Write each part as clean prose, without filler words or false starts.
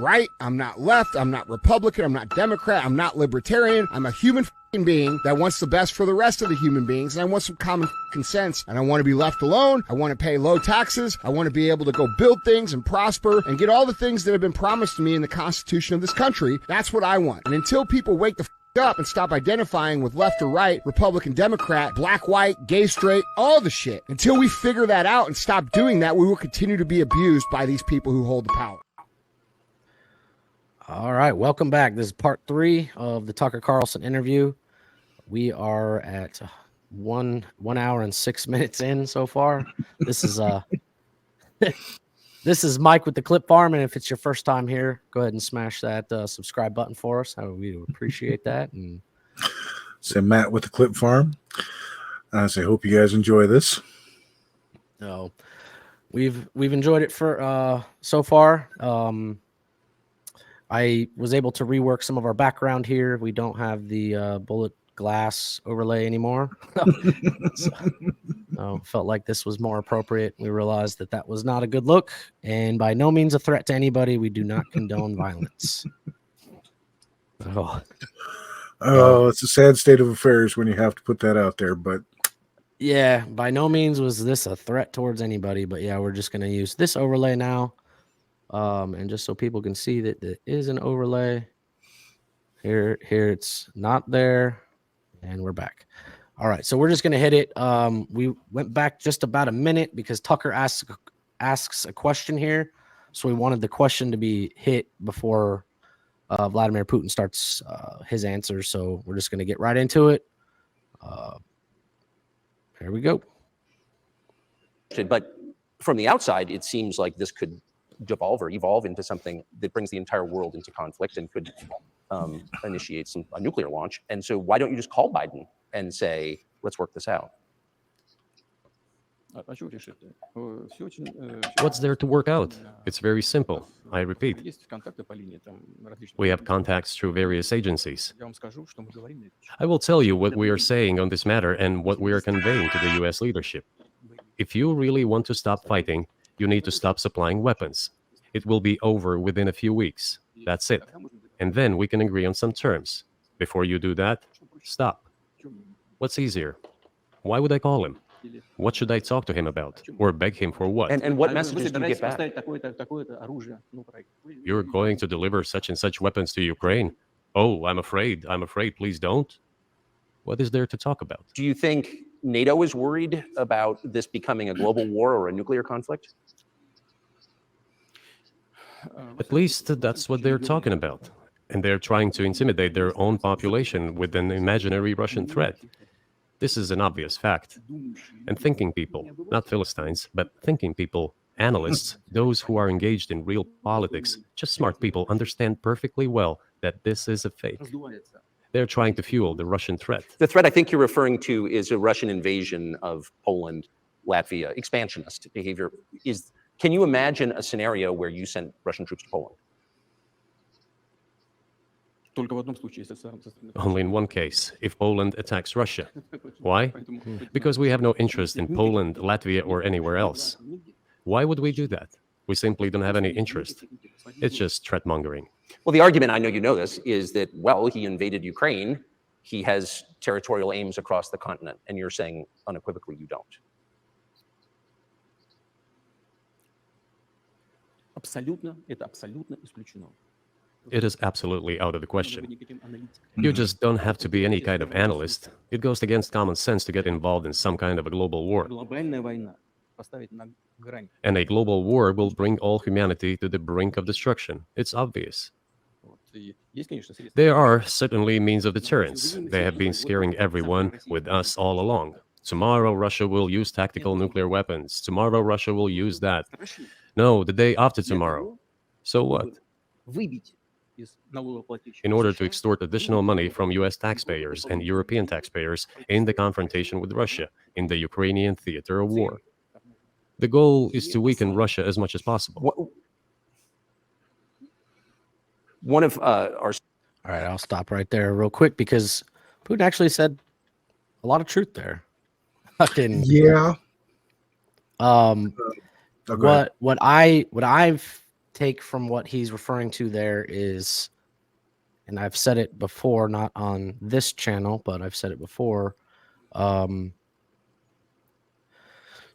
right. I'm not left. I'm not Republican. I'm not Democrat. I'm not libertarian. I'm a human being that wants the best for the rest of the human beings, and I want some common sense, and I want to be left alone. I want to pay low taxes. I want to be able to go build things and prosper and get all the things that have been promised to me in the Constitution of this country. That's what I want. And until people wake the up and stop identifying with left or right, Republican, Democrat, black, white, gay, straight, all the shit, until we figure that out and stop doing that, we will continue to be abused by these people who hold the power. All right, welcome back. This is part 3 of the Tucker Carlson interview. We are at 1 hour and 6 minutes in so far. This is this is Mike with the Clip Farm, and if it's your first time here, go ahead and smash that subscribe button for us. We would appreciate that. And so Matt with the Clip Farm. So I hope you guys enjoy this. No, we've enjoyed it for so far. I was able to rework some of our background here. We don't have the bullet glass overlay anymore. So felt like this was more appropriate. We realized that was not a good look, and by no means a threat to anybody. We do not condone violence. It's a sad state of affairs when you have to put that out there, but yeah, by no means was this a threat towards anybody. But yeah, we're just going to use this overlay now. And just so people can see that there is an overlay here it's not there, and we're back. All right, so we're just gonna hit it. We went back just about a minute because Tucker asks a question here, so we wanted the question to be hit before Vladimir Putin starts his answer. So we're just gonna get right into it. Here we go. But from the outside, it seems like this could devolve or evolve into something that brings the entire world into conflict and could initiate a nuclear launch. And so why don't you just call Biden and say, let's work this out? What's there to work out? It's very simple. I repeat, we have contacts through various agencies. I will tell you what we are saying on this matter and what we are conveying to the U.S. leadership. If you really want to stop fighting, you need to stop supplying weapons. It will be over within a few weeks. That's it. And then we can agree on some terms. Before you do that, stop. What's easier? Why would I call him? What should I talk to him about? Or beg him for what? And what messages do you get back? You're going to deliver such and such weapons to Ukraine. Oh, I'm afraid. Please don't. What is there to talk about? Do you think NATO is worried about this becoming a global war or a nuclear conflict? At least that's what they're talking about. And they're trying to intimidate their own population with an imaginary Russian threat. This is an obvious fact. And thinking people, not Philistines, but thinking people, analysts, those who are engaged in real politics, just smart people, understand perfectly well that this is a fake. They're trying to fuel the Russian threat. The threat I think you're referring to is a Russian invasion of Poland, Latvia, expansionist behavior. Can you imagine a scenario where you sent Russian troops to Poland? Only in one case, if Poland attacks Russia. Why? Because we have no interest in Poland, Latvia, or anywhere else. Why would we do that? We simply don't have any interest. It's just threat-mongering. Well, the argument, I know you know this, is that, well, he invaded Ukraine. He has territorial aims across the continent. And you're saying unequivocally you don't. It is absolutely out of the question. You just don't have to be any kind of analyst. It goes against common sense to get involved in some kind of a global war. And a global war will bring all humanity to the brink of destruction. It's obvious. There are certainly means of deterrence. They have been scaring everyone, with us all along. Tomorrow, Russia will use tactical nuclear weapons. Tomorrow, Russia will use that. No, the day after tomorrow. So what? In order to extort additional money from US taxpayers and European taxpayers in the confrontation with Russia in the Ukrainian theater of war. The goal is to weaken Russia as much as possible. One of our... All right, I'll stop right there real quick because Putin actually said a lot of truth there. Yeah. What I've take from what he's referring to there is, and I've said it before, not on this channel, but I've said it before,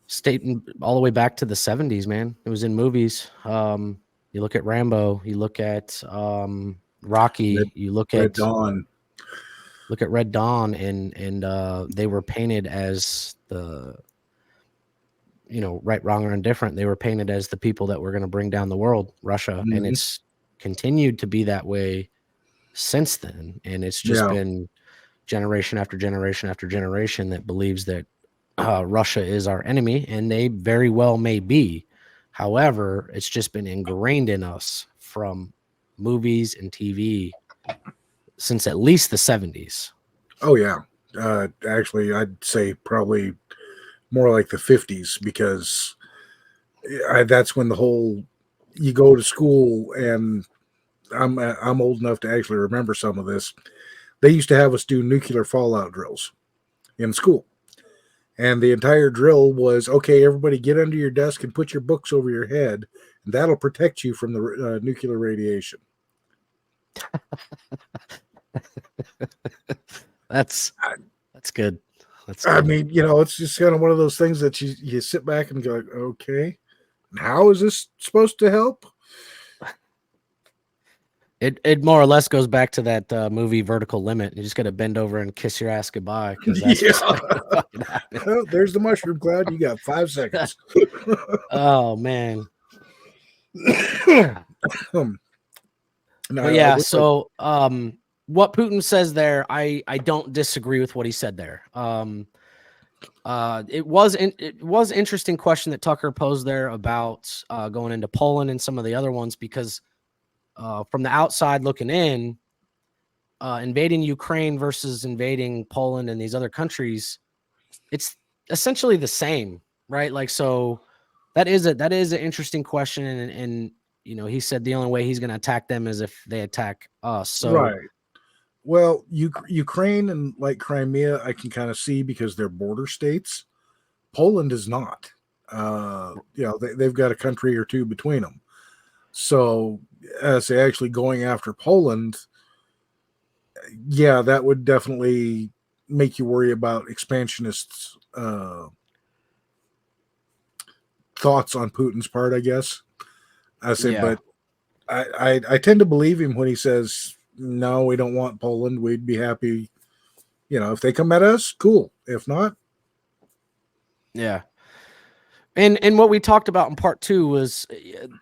stating all the way back to the 70s, man. It was in movies. You look at Rambo, you look at Rocky, you look Red at Dawn. Look at Red Dawn, and they were painted as the, you know, right, wrong, or indifferent. They were painted as the people that were going to bring down the world, Russia, and it's continued to be that way since then. And it's just been generation after generation after generation that believes that Russia is our enemy, and they very well may be. However, it's just been ingrained in us from movies and TV since at least the 70s. Oh, yeah. Actually, I'd say probably more like the 50s, because that's when the whole, you go to school, and I'm old enough to actually remember some of this. They used to have us do nuclear fallout drills in school. And the entire drill was, okay, everybody get under your desk and put your books over your head, and that'll protect you from the nuclear radiation. That's good. That's good. I mean, you know, it's just kind of one of those things that you sit back and go, okay, and how is this supposed to help? It more or less goes back to that movie Vertical Limit. You just got to bend over and kiss your ass goodbye, because that's just well, there's the mushroom cloud. You got 5 seconds. Oh man. No, But yeah, so what Putin says there, I don't disagree with what he said there. It was interesting question that Tucker posed there about going into Poland and some of the other ones, because from the outside looking in, invading Ukraine versus invading Poland and these other countries, it's essentially the same, right? Like, so that is an interesting question, and you know, he said the only way he's going to attack them is if they attack us. So right. Well, Ukraine and like Crimea, I can kind of see, because they're border states. Poland is not. You know, they've got a country or two between them. So, say actually going after Poland, yeah, that would definitely make you worry about expansionists' thoughts on Putin's part, I guess. I say, but I tend to believe him when he says, no, we don't want Poland. We'd be happy, you know, if they come at us, cool. If not, yeah. And what we talked about in part 2 was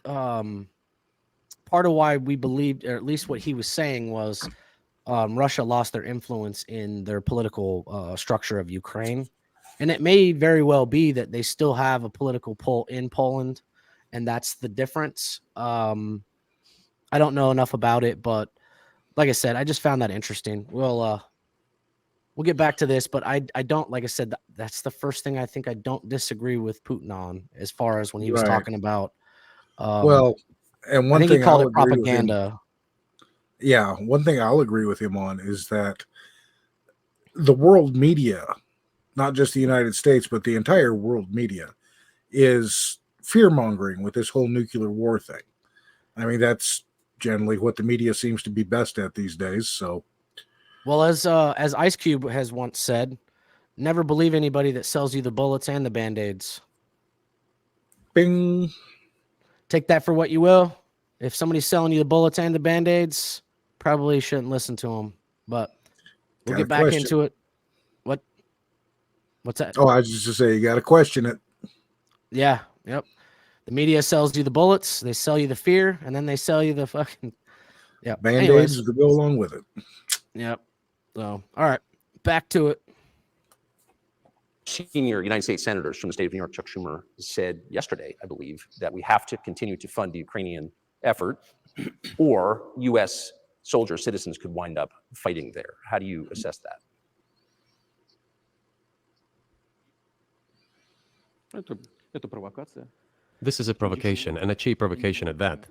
part of why we believed, or at least what he was saying was, Russia lost their influence in their political structure of Ukraine. And it may very well be that they still have a political pull in Poland, and that's the difference. I don't know enough about it, but like I said, I just found that interesting. We'll get back to this, but I don't, like I said, that's the first thing I think I don't disagree with Putin on, as far as when he was talking about. Well, and one I think thing he called I'll it agree with him- propaganda. yeah, one thing I'll agree with him on is that the world media, not just the United States, but the entire world media, is fear-mongering with this whole nuclear war thing. I mean, that's generally what the media seems to be best at these days. So, well, as Ice Cube has once said, never believe anybody that sells you the bullets and the Band-Aids. bing. Take that for what you will. If somebody's selling you the bullets and the Band-Aids, probably shouldn't listen to them. But we'll get back into it. What's that? Oh, I was just to say, you got to question it. Yeah. Yep. The media sells you the bullets, they sell you the fear, and then they sell you the fucking Band-Aids to go along with it. Yep. So, all right, back to it. Senior United States senators from the state of New York, Chuck Schumer, said yesterday, I believe, that we have to continue to fund the Ukrainian effort, or U.S. soldiers, citizens could wind up fighting there. How do you assess that? This is a provocation, and a cheap provocation at that.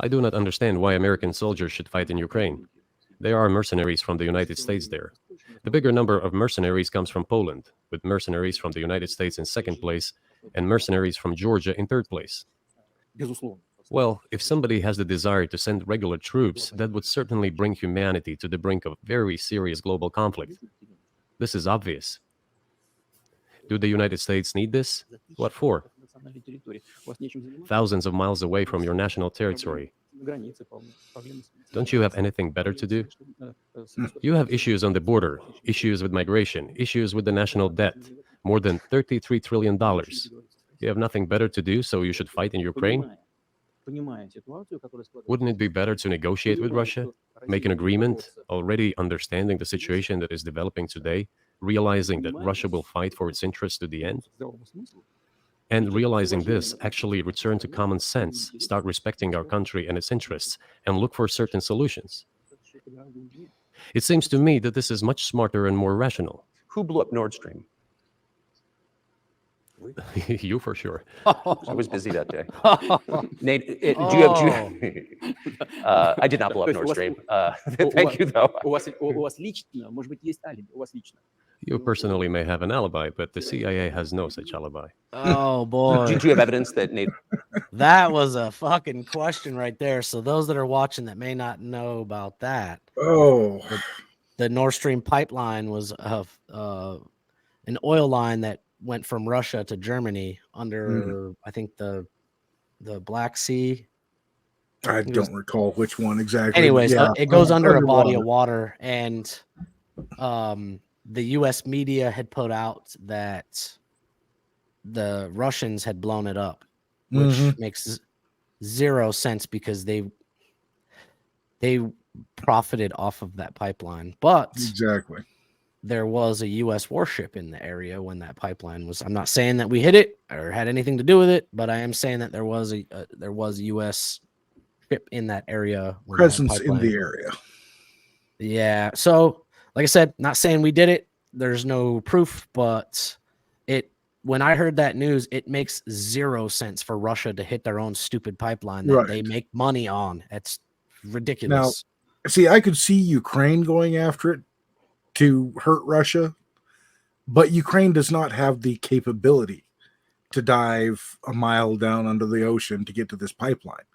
I do not understand why American soldiers should fight in Ukraine. There are mercenaries from the United States there. The bigger number of mercenaries comes from Poland, with mercenaries from the United States in second place, and mercenaries from Georgia in third place. Well, if somebody has the desire to send regular troops, that would certainly bring humanity to the brink of very serious global conflict. This is obvious. Do the United States need this? What for? Thousands of miles away from your national territory. Don't you have anything better to do? You have issues on the border, issues with migration, issues with the national debt, more than $33 trillion. You have nothing better to do, so you should fight in Ukraine? Wouldn't it be better to negotiate with Russia, make an agreement, already understanding the situation that is developing today, realizing that Russia will fight for its interests to the end? And realizing this, actually return to common sense, start respecting our country and its interests, and look for certain solutions. It seems to me that this is much smarter and more rational. Who blew up Nord Stream? You for sure. I was busy that day. Nate, do you have? I did not blow up Nord Stream. Thank you, though. You personally may have an alibi, but the CIA has no such alibi. Oh boy. Do you have evidence that Nate? That was a fucking question right there. So those that are watching that may not know about that. Oh, The Nord Stream pipeline was an oil line that went from Russia to Germany under, I think, the Black Sea. I don't recall which one exactly. Anyways, Yeah, it goes under a body underwater. of water, and the U.S. media had put out that the Russians had blown it up, which makes zero sense because they profited off of that pipeline. But Exactly. there was a U.S. warship in the area when that pipeline was. I'm not saying that we hit it or had anything to do with it, but I am saying that there was a U.S. ship in that area. When Presence that in pipeline, the area. Yeah. So, like I said, not saying we did it. There's no proof, but when I heard that news, it makes zero sense for Russia to hit their own stupid pipeline that they make money on. It's ridiculous. Now, see, I could see Ukraine going after it to hurt Russia, but Ukraine does not have the capability to dive a mile down under the ocean to get to this pipeline.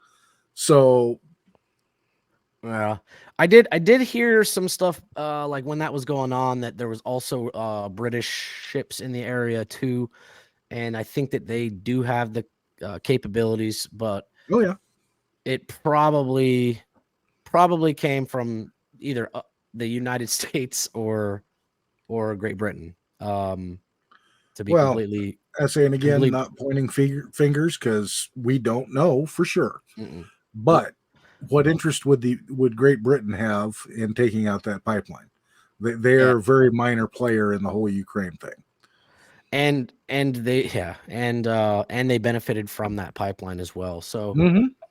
So, I did hear some stuff like when that was going on that there was also British ships in the area too, and I think that they do have the capabilities, but it probably came from either the United States or Great Britain. To be completely, I say, and again, not pointing fingers because we don't know for sure. But what interest would Great Britain have in taking out that pipeline? They're a very minor player in the whole Ukraine thing, and they benefited from that pipeline as well. So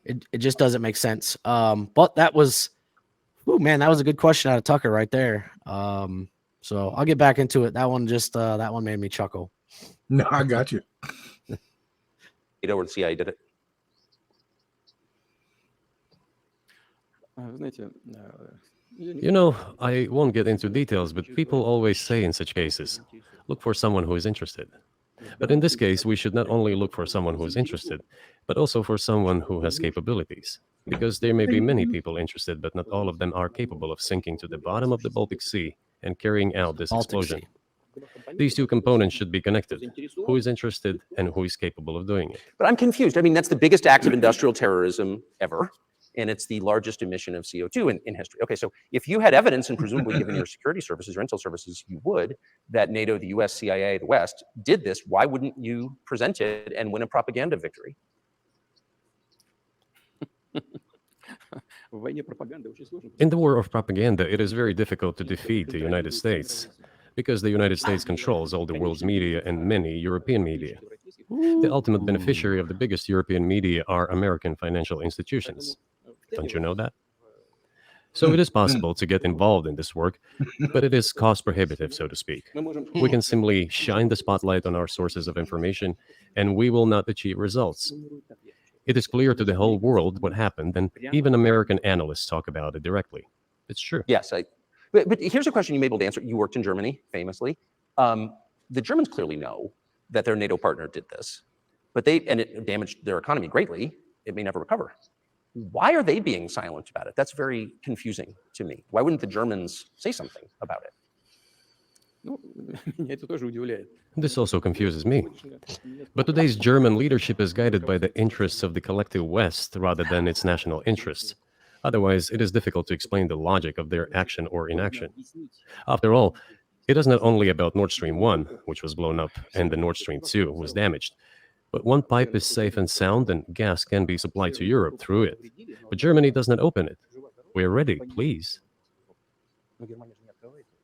it just doesn't make sense. But that was, that was a good question out of Tucker right there. So I'll get back into it. That one that one made me chuckle. No, I got you. Where the CIA did it. You know, I won't get into details, but people always say in such cases, look for someone who is interested. But in this case, we should not only look for someone who is interested, but also for someone who has capabilities. Because there may be many people interested, but not all of them are capable of sinking to the bottom of the Baltic Sea and carrying out this explosion. These two components should be connected. Who is interested and who is capable of doing it? But I'm confused. I mean, that's the biggest act of industrial terrorism ever. And it's the largest emission of CO2 in history. Okay, so if you had evidence, and presumably given your security services, your intel services, you would, that NATO, the US, CIA, the West did this, why wouldn't you present it and win a propaganda victory? In the war of propaganda, it is very difficult to defeat the United States because the United States controls all the world's media and many European media. The ultimate beneficiary of the biggest European media are American financial institutions. Don't you know that? So it is possible to get involved in this work, but it is cost prohibitive, so to speak. We can simply shine the spotlight on our sources of information, and we will not achieve results. It is clear to the whole world what happened, and even American analysts talk about it directly. It's true. Yes, but here's a question you may be able to answer. You worked in Germany, famously. The Germans clearly know that their NATO partner did this, and it damaged their economy greatly. it may never recover. Why are they being silent about it? That's very confusing to me. Why wouldn't the Germans say something about it? This also confuses me. But today's German leadership is guided by the interests of the collective West rather than its national interests. Otherwise, it is difficult to explain the logic of their action or inaction. After all, it is not only about Nord Stream 1, which was blown up, and the Nord Stream 2 was damaged. But one pipe is safe and sound, and gas can be supplied to Europe through it. But Germany does not open it. We are ready, please.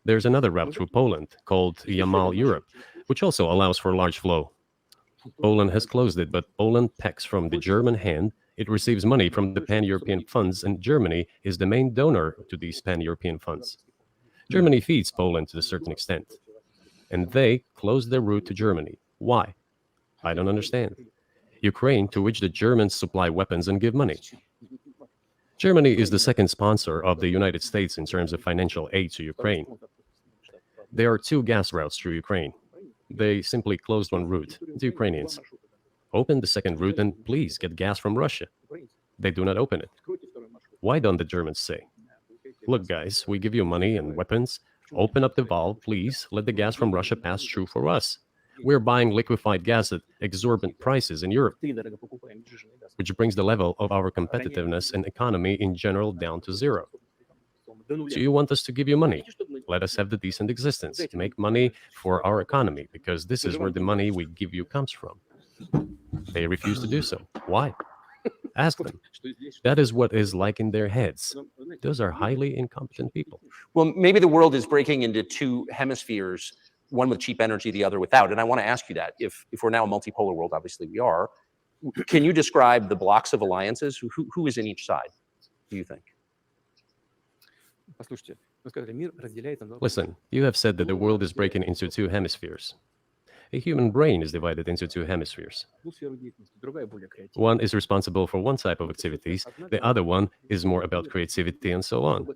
There's another route through Poland called Yamal Europe, which also allows for large flow. Poland has closed it, but Poland pecks from the German hand. It receives money from the pan-European funds, and Germany is the main donor to these pan-European funds. Germany feeds Poland to a certain extent, and they close their route to Germany. Why? I don't understand. Ukraine, to which the Germans supply weapons and give money. Germany is the second sponsor of the United States in terms of financial aid to Ukraine. There are 2 gas routes through Ukraine. They simply closed one route, the Ukrainians. Open the second route and please get gas from Russia. They do not open it. Why don't the Germans say, look guys, we give you money and weapons, open up the valve, please, let the gas from Russia pass through for us. We're buying liquefied gas at exorbitant prices in Europe, which brings the level of our competitiveness and economy in general down to zero. Do you want us to give you money? Let us have the decent existence, to make money for our economy, because this is where the money we give you comes from. They refuse to do so. Why? Ask them. That is what is like in their heads. Those are highly incompetent people. Well, maybe the world is breaking into 2 hemispheres, one with cheap energy, the other without. And I want to ask you that. If we're now a multipolar world, obviously we are, can you describe the blocks of alliances? Who is in each side, do you think? Listen, you have said that the world is breaking into 2 hemispheres. A human brain is divided into 2 hemispheres. One is responsible for one type of activities, the other one is more about creativity and so on.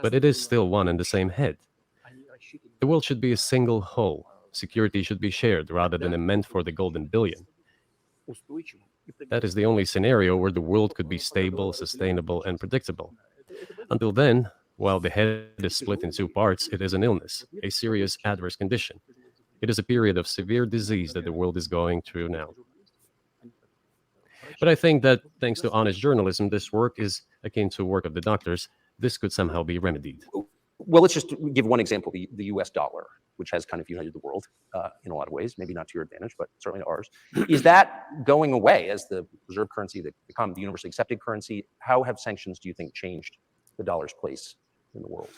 But it is still one and the same head. The world should be a single whole. Security should be shared rather than meant for the golden billion. That is the only scenario where the world could be stable, sustainable, and predictable. Until then, while the head is split in 2 parts, it is an illness, a serious adverse condition. It is a period of severe disease that the world is going through now. But I think that thanks to honest journalism, this work is akin to work of the doctors. This could somehow be remedied. Well, let's just give one example, the US dollar, which has kind of united the world in a lot of ways, maybe not to your advantage, but certainly to ours. Is that going away as the reserve currency, the universally accepted currency? How have sanctions, do you think, changed the dollar's place in the world?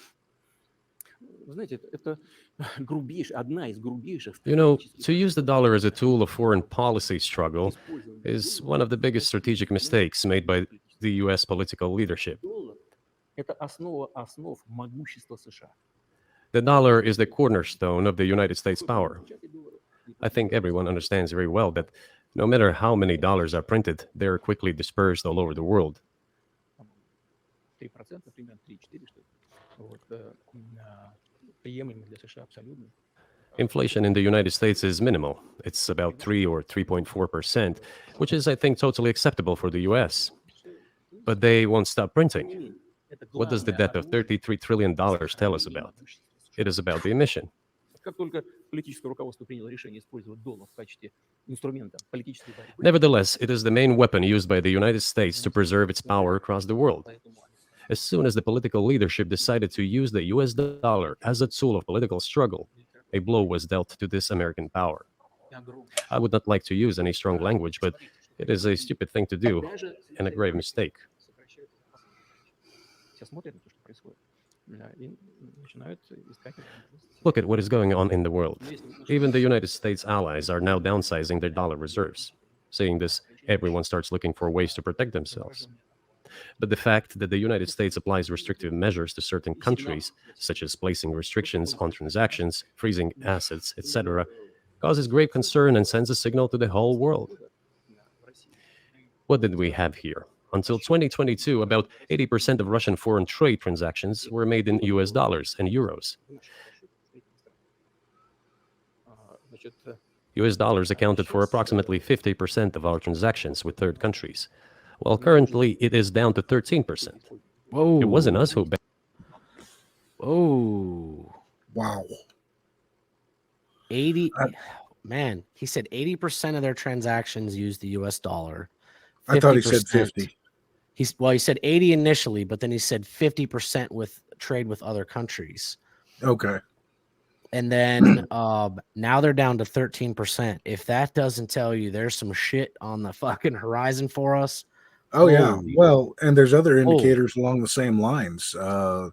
You know, to use the dollar as a tool of foreign policy struggle is one of the biggest strategic mistakes made by the US political leadership. The dollar is the cornerstone of the United States power. I think everyone understands very well that no matter how many dollars are printed, they are quickly dispersed all over the world. Inflation in the United States is minimal. It's about 3 or 3.4%, which is, I think, totally acceptable for the US. But they won't stop printing. What does the debt of $33 trillion tell us about? It is about the emission. Nevertheless, it is the main weapon used by the United States to preserve its power across the world. As soon as the political leadership decided to use the US dollar as a tool of political struggle, a blow was dealt to this American power. I would not like to use any strong language, but it is a stupid thing to do and a grave mistake. Look at what is going on in the world. Even the United States allies are now downsizing their dollar reserves. Seeing this, everyone starts looking for ways to protect themselves. But the fact that the United States applies restrictive measures to certain countries, such as placing restrictions on transactions, freezing assets, etc., causes grave concern and sends a signal to the whole world. What did we have here? Until 2022, about 80% of Russian foreign trade transactions were made in US dollars and euros. US dollars accounted for approximately 50% of our transactions with third countries, Well, currently it is down to 13%. Whoa. It wasn't us who. Oh. Wow. 80. Man, he said 80% of their transactions use the US dollar. I thought he said 50. He said 80 initially, but then he said 50% with trade with other countries. Okay. And then now they're down to 13%. If that doesn't tell you there's some shit on the fucking horizon for us. Oh, yeah. Well, and there's other indicators along the same lines. The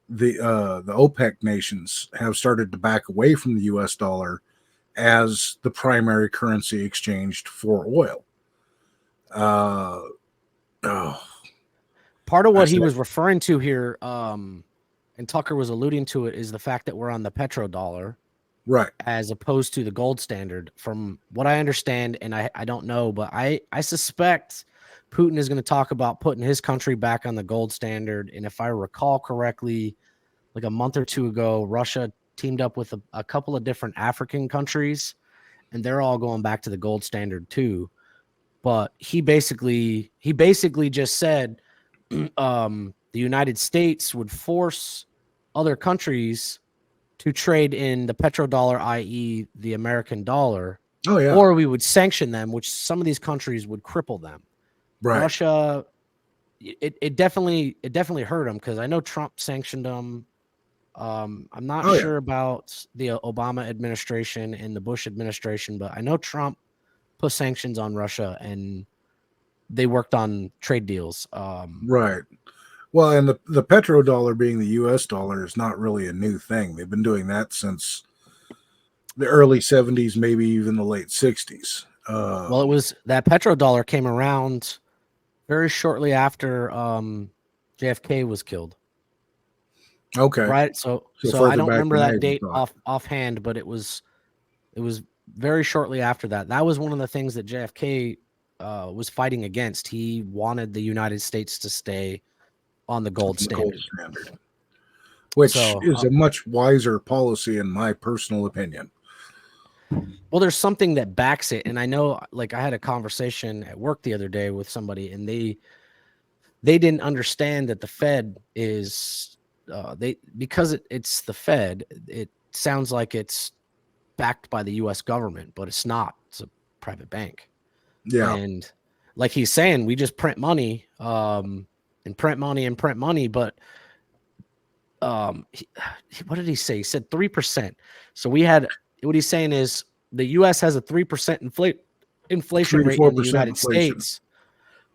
OPEC nations have started to back away from the US dollar as the primary currency exchanged for oil. Part of what he was referring to here, and Tucker was alluding to it, is the fact that we're on the petrodollar, right, as opposed to the gold standard. From what I understand, and I don't know, but I suspect Putin is going to talk about putting his country back on the gold standard. And if I recall correctly, like a month or two ago, Russia teamed up with a couple of different African countries, and they're all going back to the gold standard too. But he basically just said the United States would force other countries to trade in the petrodollar, i.e. the American dollar. Oh, yeah. Or we would sanction them, which some of these countries would cripple them. Right. Russia, it definitely hurt them, because I know Trump sanctioned them. I'm not sure about the Obama administration and the Bush administration, but I know Trump put sanctions on Russia and they worked on trade deals. Right. Well, and the petrodollar being the US dollar is not really a new thing. They've been doing that since the early 70s, maybe even the late 60s. Well, it was that petrodollar came around very shortly after JFK was killed. Okay. Right. So I don't remember that date offhand, but it was very shortly after that. That was one of the things that JFK was fighting against. He wanted the United States to stay on the gold standard. Which is a much wiser policy in my personal opinion. Well, there's something that backs it. And I know, like, I had a conversation at work the other day with somebody, and they didn't understand that the Fed is because it's the Fed, it sounds like it's backed by the US government, but it's not. It's a private bank. Yeah. And like he's saying, we just print money and print money. But what did he say? He said 3%. So we had, what he's saying is the US has a 3% inflation rate in the United States,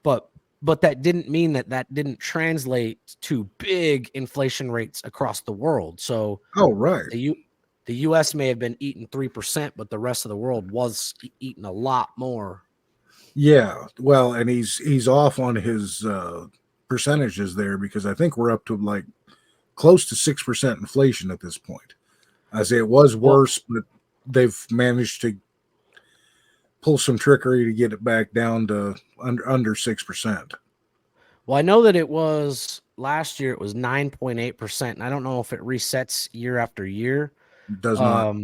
but that didn't mean that didn't translate to big inflation rates across the world. So the US may have been eating 3%, but the rest of the world was eating a lot more. Yeah, well, and he's off on his percentages there, because I think we're up to like close to 6% inflation at this point. I say it was worse, but they've managed to pull some trickery to get it back down to under 6%. Well, I know that it was last year, it was 9.8%. And I don't know if it resets year after year. It does not.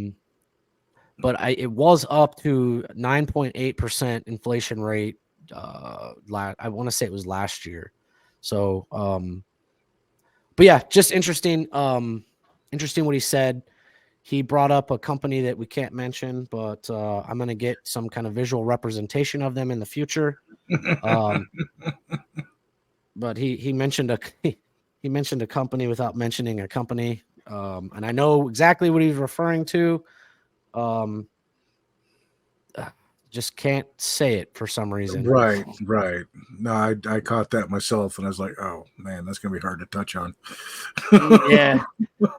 But it was up to 9.8% inflation rate. I want to say it was last year. So, but yeah, just interesting. Interesting what he said. He brought up a company that we can't mention, but I'm going to get some kind of visual representation of them in the future. But he mentioned a company without mentioning a company, and I know exactly what he's referring to. Just can't say it for some reason. Right. No, I caught that myself, and I was like, oh man, that's gonna be hard to touch on. Yeah,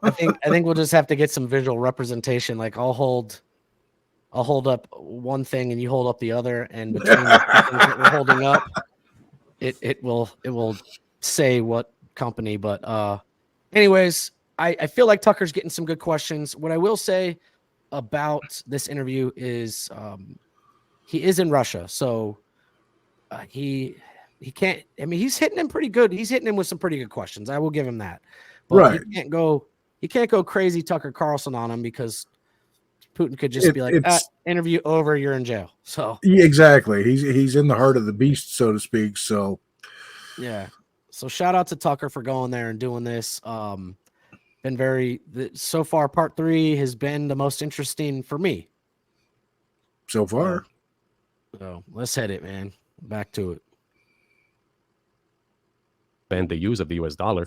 I think we'll just have to get some visual representation. Like I'll hold up one thing and you hold up the other, and between the things that we're holding up, it will say what company. But anyways, I feel like Tucker's getting some good questions. What I will say about this interview is he is in Russia, so he can't. I mean, he's hitting him pretty good. He's hitting him with some pretty good questions. I will give him that. But he can't go crazy Tucker Carlson on him, because Putin could just be like, interview over, you're in jail. So Yeah, exactly. He's in the heart of the beast, so to speak. So yeah. So shout out to Tucker for going there and doing this. Been so far, part 3 has been the most interesting for me. So far. So let's hit it, man. Back to it. And the use of the US dollar.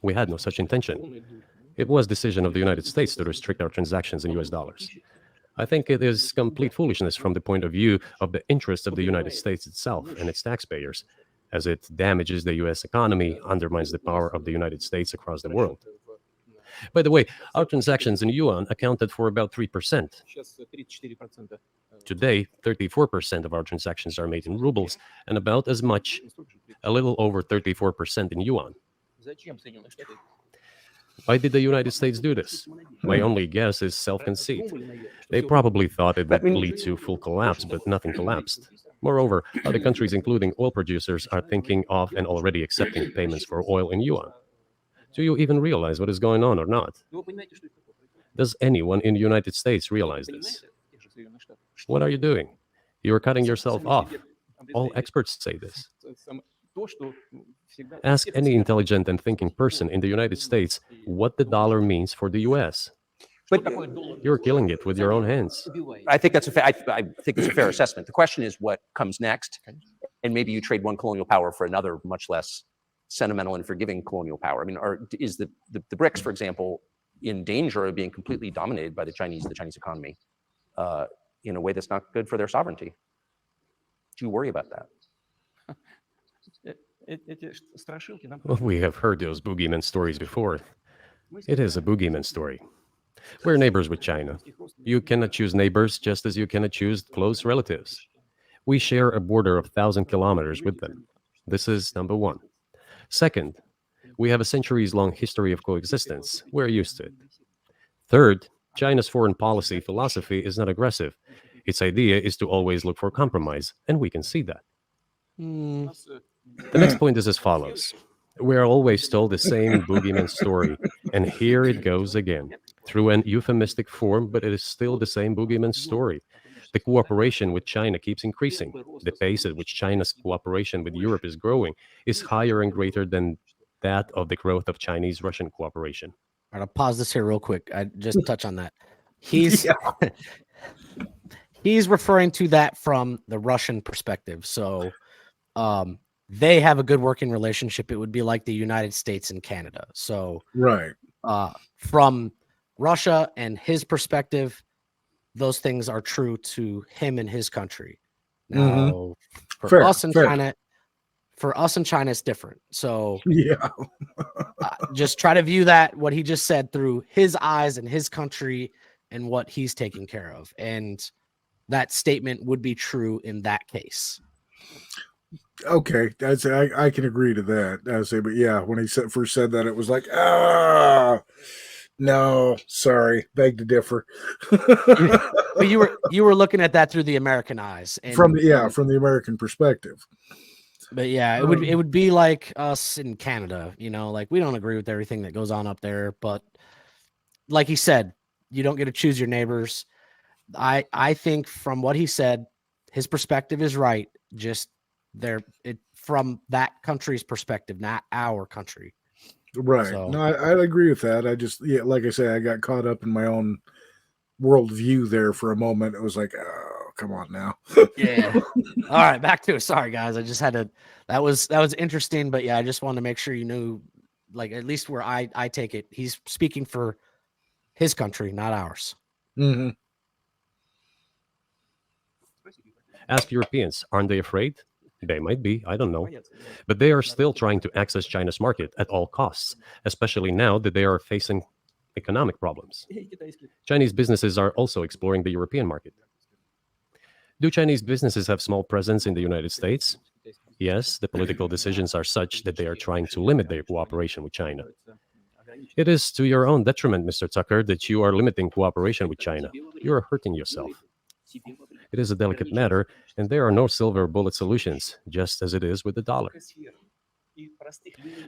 We had no such intention. It was decision of the United States to restrict our transactions in US dollars. I think it is complete foolishness from the point of view of the interests of the United States itself and its taxpayers, as it damages the US economy, undermines the power of the United States across the world. By the way, our transactions in yuan accounted for about 3%. Today, 34% of our transactions are made in rubles, and about as much, a little over 34% in yuan. Why did the United States do this? My only guess is self-conceit. They probably thought it would lead to full collapse, but nothing collapsed. Moreover, other countries, including oil producers, are thinking of and already accepting payments for oil in yuan. Do you even realize what is going on or not? Does anyone in the United States realize this? What are you doing? You are cutting yourself off. All experts say this. Ask any intelligent and thinking person in the United States what the dollar means for the US. But You're killing it with your own hands. I think that's I think it's a fair assessment. The question is what comes next, and maybe you trade one colonial power for another, much less sentimental and forgiving colonial power. I mean, is the BRICS, for example, in danger of being completely dominated by the Chinese economy in a way that's not good for their sovereignty? Do you worry about that? Well, we have heard those boogeyman stories before. It is a boogeyman story. We're neighbors with China. You cannot choose neighbors just as you cannot choose close relatives. We share a border of 1,000 kilometers with them. This is number one. Second, we have a centuries-long history of coexistence. We're used to it. Third, China's foreign policy philosophy is not aggressive. Its idea is to always look for compromise, and we can see that. The next point is as follows. We are always told the same boogeyman story, and here it goes again, through an euphemistic form, but it is still the same boogeyman story. The cooperation with China keeps increasing. The pace at which China's cooperation with Europe is growing is higher and greater than that of the growth of Chinese-Russian cooperation. All right, I'll pause this here real quick. I just touch on that. He's he's referring to that from the Russian perspective. So they have a good working relationship. It would be like the United States and Canada. So right. From Russia and his perspective, those things are true to him and his country. Now, for us in China, it's different. So yeah, just try to view that what he just said through his eyes and his country and what he's taking care of, and that statement would be true in that case. Okay, I can agree to that. I say, but yeah, when he first said that, it was like, no, sorry, beg to differ. But you were looking at that through the American eyes, and from the American perspective. But yeah, it would be like us in Canada, like we don't agree with everything that goes on up there, but like he said, you don't get to choose your neighbors. I think from what he said, his perspective is right. Just from that country's perspective, not our country. Right. So, no, I agree with that. I just, like I say, I got caught up in my own worldview there for a moment. It was like, oh, come on now. Yeah. All right, back to it. Sorry, guys. I just had to. That was interesting, but yeah, I just wanted to make sure you knew, like at least where I take it, he's speaking for his country, not ours. Mm-hmm. Ask Europeans, aren't they afraid? They might be, I don't know. But they are still trying to access China's market at all costs, especially now that they are facing economic problems. Chinese businesses are also exploring the European market. Do Chinese businesses have small presence in the United States? Yes, the political decisions are such that they are trying to limit their cooperation with China. It is to your own detriment, Mr. Tucker, that you are limiting cooperation with China. You are hurting yourself. It is a delicate matter, and there are no silver bullet solutions, just as it is with the dollar.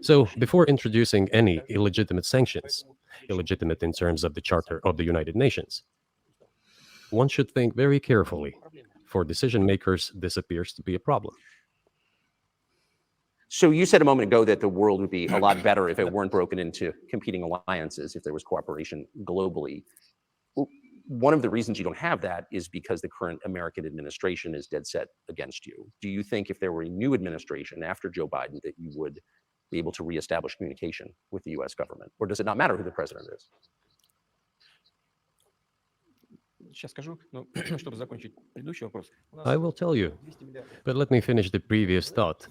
So, before introducing any illegitimate sanctions, illegitimate in terms of the Charter of the United Nations, one should think very carefully. For decision makers, this appears to be a problem. So you said a moment ago that the world would be a lot better if it weren't broken into competing alliances, if there was cooperation globally. One of the reasons you don't have that is because the current American administration is dead set against you. Do you think if there were a new administration after Joe Biden that you would be able to reestablish communication with the US government? Or does it not matter who the president is? I will tell you, but let me finish the previous thought.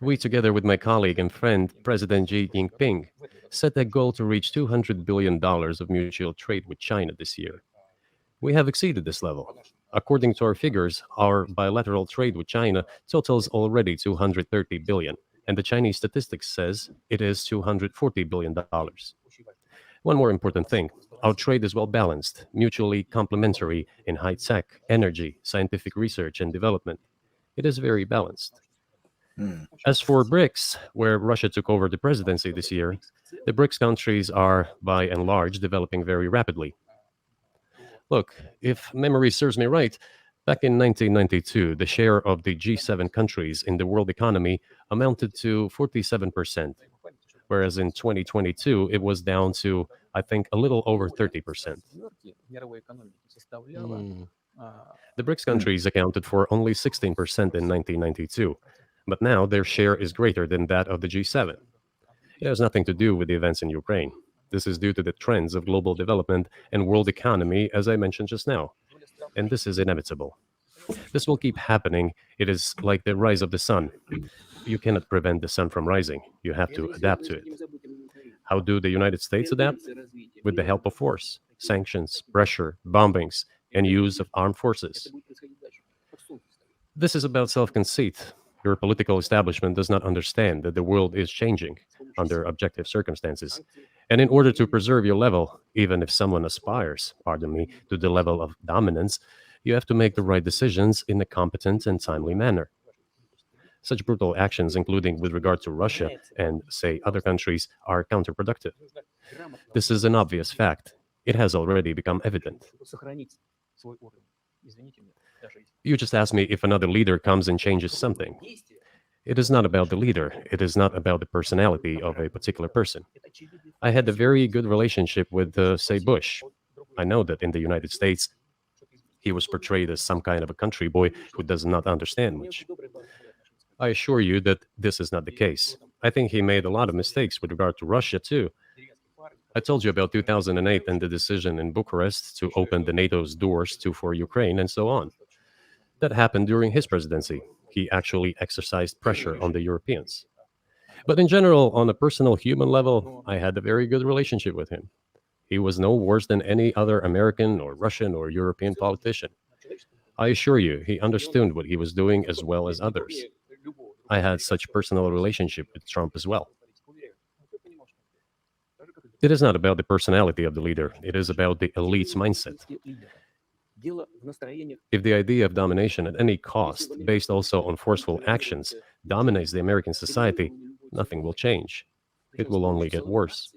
We, together with my colleague and friend, President Xi Jinping, set a goal to reach $200 billion of mutual trade with China this year. We have exceeded this level. According to our figures, our bilateral trade with China totals already $230 billion, and the Chinese statistics says it is $240 billion. One more important thing. Our trade is well balanced, mutually complementary in high tech, energy, scientific research, and development. It is very balanced. As for BRICS, where Russia took over the presidency this year, the BRICS countries are, by and large, developing very rapidly. Look, if memory serves me right, back in 1992, the share of the G7 countries in the world economy amounted to 47%, whereas in 2022, it was down to, I think, a little over 30%. The BRICS countries accounted for only 16% in 1992, but now their share is greater than that of the G7. It has nothing to do with the events in Ukraine. This is due to the trends of global development and world economy, as I mentioned just now. And this is inevitable. This will keep happening. It is like the rise of the sun. You cannot prevent the sun from rising. You have to adapt to it. How do the United States adapt? With the help of force, sanctions, pressure, bombings, and use of armed forces. This is about self-conceit. Your political establishment does not understand that the world is changing under objective circumstances. And in order to preserve your level, even if someone aspires, to the level of dominance, you have to make the right decisions in a competent and timely manner. Such brutal actions, including with regard to Russia and, say, other countries, are counterproductive. This is an obvious fact. It has already become evident. You just asked me if another leader comes and changes something. It is not about the leader. It is not about the personality of a particular person. I had a very good relationship with, say, Bush. I know that in the United States, he was portrayed as some kind of a country boy who does not understand much. I assure you that this is not the case. I think he made a lot of mistakes with regard to Russia, too. I told you about 2008 and the decision in Bucharest to open the NATO's doors for Ukraine and so on. That happened during his presidency. He actually exercised pressure on the Europeans. But in general, on a personal human level, I had a very good relationship with him. He was no worse than any other American or Russian or European politician. I assure you, he understood what he was doing as well as others. I had such personal relationship with Trump as well. It is not about the personality of the leader. It is about the elite's mindset. If the idea of domination at any cost, based also on forceful actions, dominates the American society, nothing will change. It will only get worse.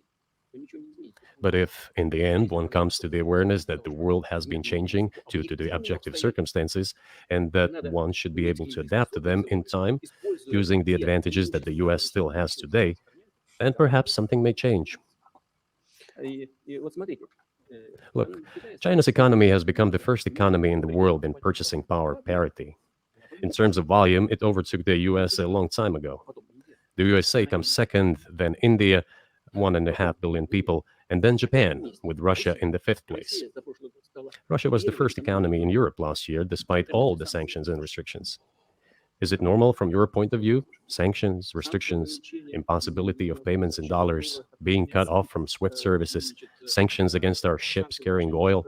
But if, in the end, one comes to the awareness that the world has been changing due to the objective circumstances, and that one should be able to adapt to them in time, using the advantages that the US still has today, then perhaps something may change. Look, China's economy has become the first economy in the world in purchasing power parity. In terms of volume, it overtook the US a long time ago. The USA comes second, then India, 1.5 billion people, and then Japan, with Russia in the fifth place. Russia was the first economy in Europe last year, despite all the sanctions and restrictions. Is it normal from your point of view? Sanctions, restrictions, impossibility of payments in dollars, being cut off from SWIFT services, sanctions against our ships carrying oil,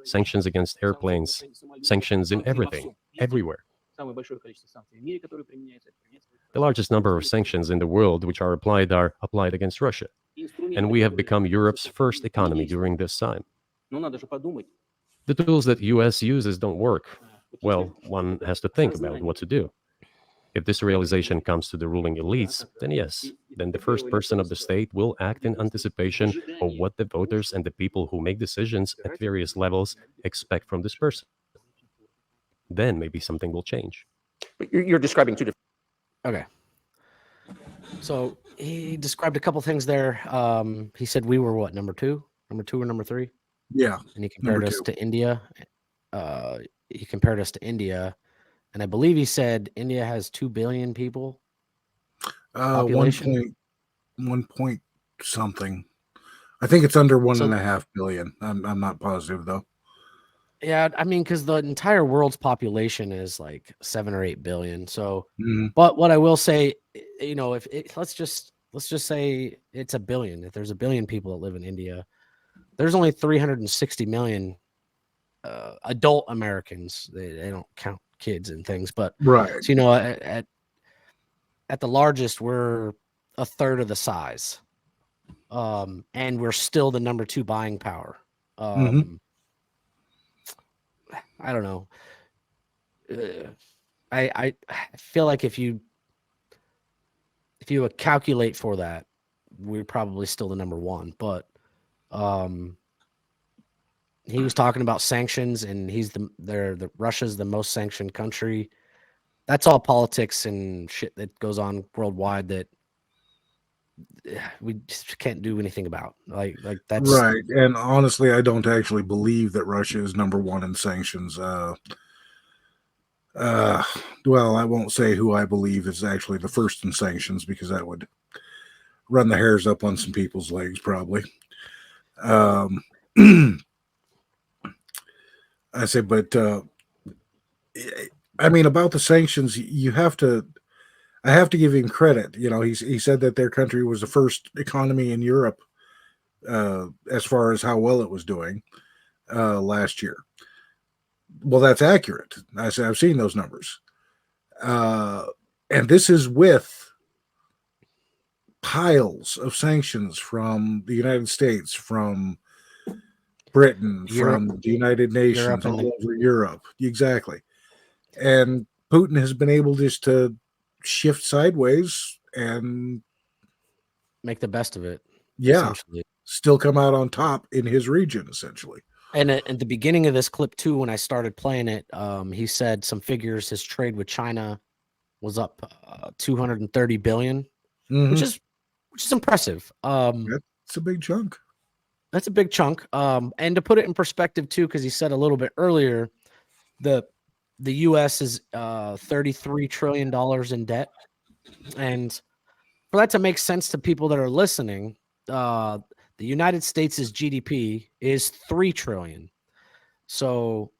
sanctions against airplanes, sanctions in everything, everywhere. The largest number of sanctions in the world which are applied against Russia. And we have become Europe's first economy during this time. The tools that US uses don't work. Well, one has to think about what to do. If this realization comes to the ruling elites, then yes, then the first person of the state will act in anticipation of what the voters and the people who make decisions at various levels expect from this person. Then maybe something will change. But you're describing two different. Okay. So he described a couple things there. He said we were what, number two or number three? Yeah. And he compared us to India. He compared us to India. And I believe he said India has 2 billion people. Population? 1 point something. I think it's under 1.5 billion. I'm not positive though. Yeah, I mean, because the entire world's population is like 7 or 8 billion. So, Mhm. but what I will say, you know, if it, let's just say it's a billion. If there's a billion people that live in India, there's only 360 million adult Americans. They don't count kids and things, but Right. so, you know, at the largest, we're a third of the size, and we're still the number 2 buying power. I don't know. I feel like if you would calculate for that, we're probably still the number 1. But he was talking about sanctions, and Russia's the most sanctioned country. That's all politics and shit that goes on worldwide that we just can't do anything about. Like that's right. And honestly, I don't actually believe that Russia is number 1 in sanctions. Well, I won't say who I believe is actually the first in sanctions because that would run the hairs up on some people's legs, probably. I say, but I mean, about the sanctions, I have to give him credit. You know, he said that their country was the first economy in Europe as far as how well it was doing last year. Well, that's accurate. I've seen those numbers. And this is with piles of sanctions from the United States, from Britain, Europe, from the United Nations, and all over Europe. Exactly. And Putin has been able just to shift sideways and make the best of it. Yeah. Still come out on top in his region, essentially. And at the beginning of this clip too, when I started playing it, he said some figures. His trade with China was up 230 billion, which is impressive. That's a big chunk. That's a big chunk. And to put it in perspective too, because he said a little bit earlier, the U.S. is $33 trillion in debt, and for that to make sense to people that are listening, the United States' GDP is 3 trillion. So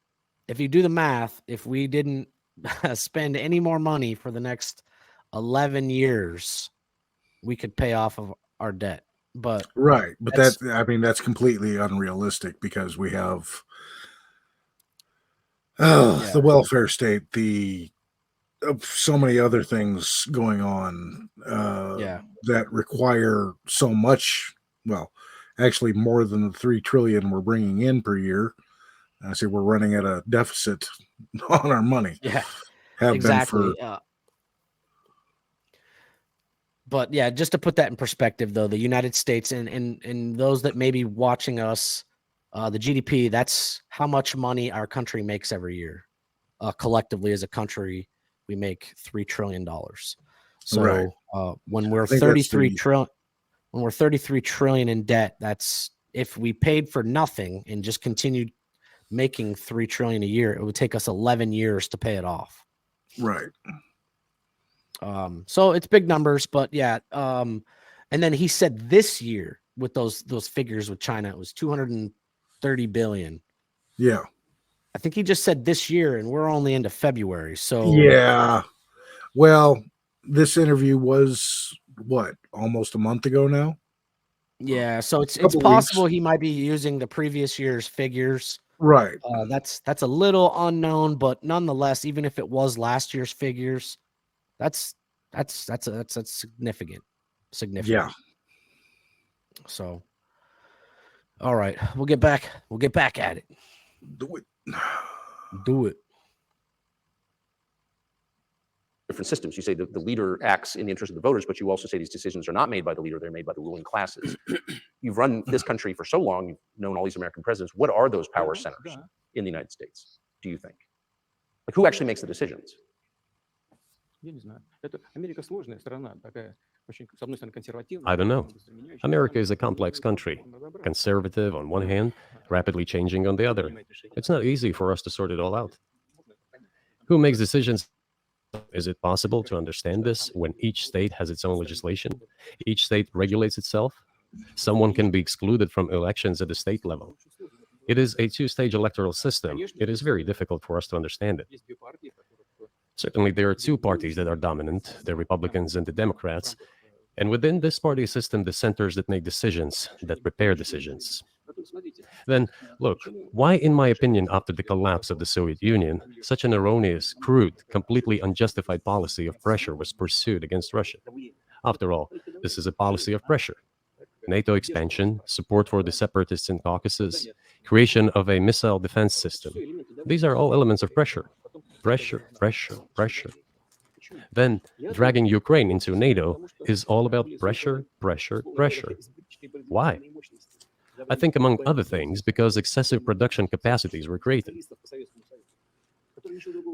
if you do the math, if we didn't spend any more money for the next 11 years, we could pay off of our debt. But right. But that's completely unrealistic because we have the welfare state, so many other things going on that require so much. Well, actually more than the 3 trillion we're bringing in per year. I say we're running at a deficit on our money. Yeah, have exactly. been for. But yeah, just to put that in perspective, though, the United States and those that may be watching us, the GDP, that's how much money our country makes every year. Collectively as a country, we make $3 trillion. So when we're 33 trillion, when we're 33 trillion in debt, that's if we paid for nothing and just continued making 3 trillion a year, it would take us 11 years to pay it off. Right. So it's big numbers, but yeah. And then he said this year with those figures with China, it was 230 billion. Yeah. I think he just said this year, and we're only into February. So yeah. Well, this interview was what, almost a month ago now? Yeah, so it's possible he might be using the previous year's figures. Right. That's a little unknown, but nonetheless, even if it was last year's figures, that's significant. Yeah. So, all right, we'll get back at it. Do it. Do it. different systems. You say the leader acts in the interest of the voters, but you also say these decisions are not made by the leader, they're made by the ruling classes. You've run this country for so long, you've known all these American presidents. What are those power centers in the United States, do you think? Like, who actually makes the decisions? I don't know. America is a complex country, conservative on one hand, rapidly changing on the other. It's not easy for us to sort it all out. Who makes decisions? Is it possible to understand this when each state has its own legislation? Each state regulates itself? Someone can be excluded from elections at the state level. It is a two-stage electoral system. It is very difficult for us to understand it. Certainly, there are two parties that are dominant, the Republicans and the Democrats. And within this party system, the centers that make decisions, that prepare decisions. Then, look, why, in my opinion, after the collapse of the Soviet Union, such an erroneous, crude, completely unjustified policy of pressure was pursued against Russia? After all, this is a policy of pressure. NATO expansion, support for the separatists in Caucasus, creation of a missile defense system. These are all elements of pressure. Pressure, pressure, pressure. Then, dragging Ukraine into NATO is all about pressure, pressure, pressure. Why? I think, among other things, because excessive production capacities were created.